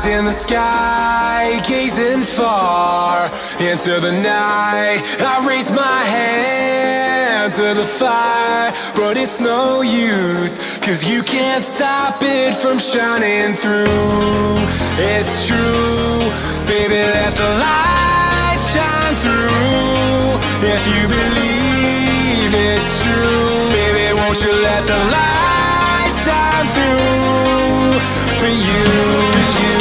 In the sky, gazing far into the night, I raise my hand to the fire, but it's no use, 'cause you can't stop it from shining through. It's true, baby, let the light shine through. If you believe it's true, baby, won't you let the light shine through for you, for you.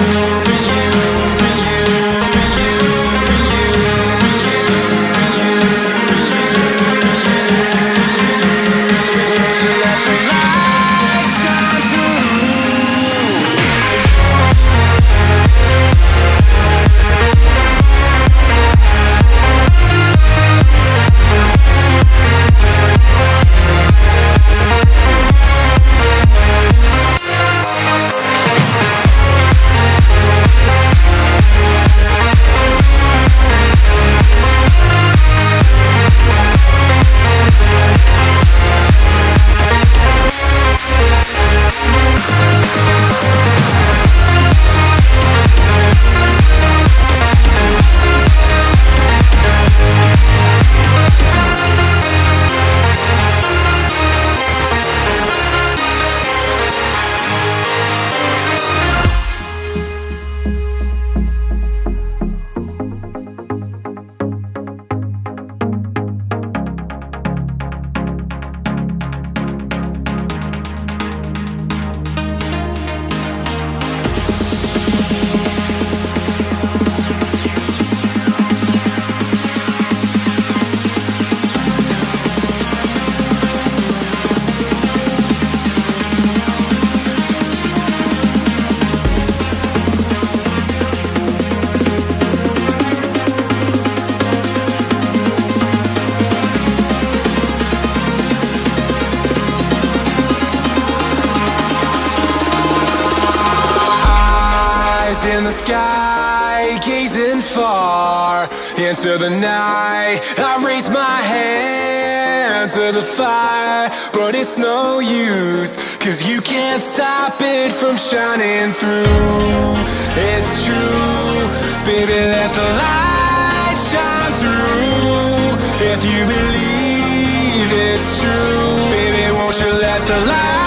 In the sky, gazing far into the night, I raise my hand to the fire, but it's no use, 'cause you can't stop it from shining through. It's true, baby, let the light shine through. If you believe it's true, baby, won't you let the light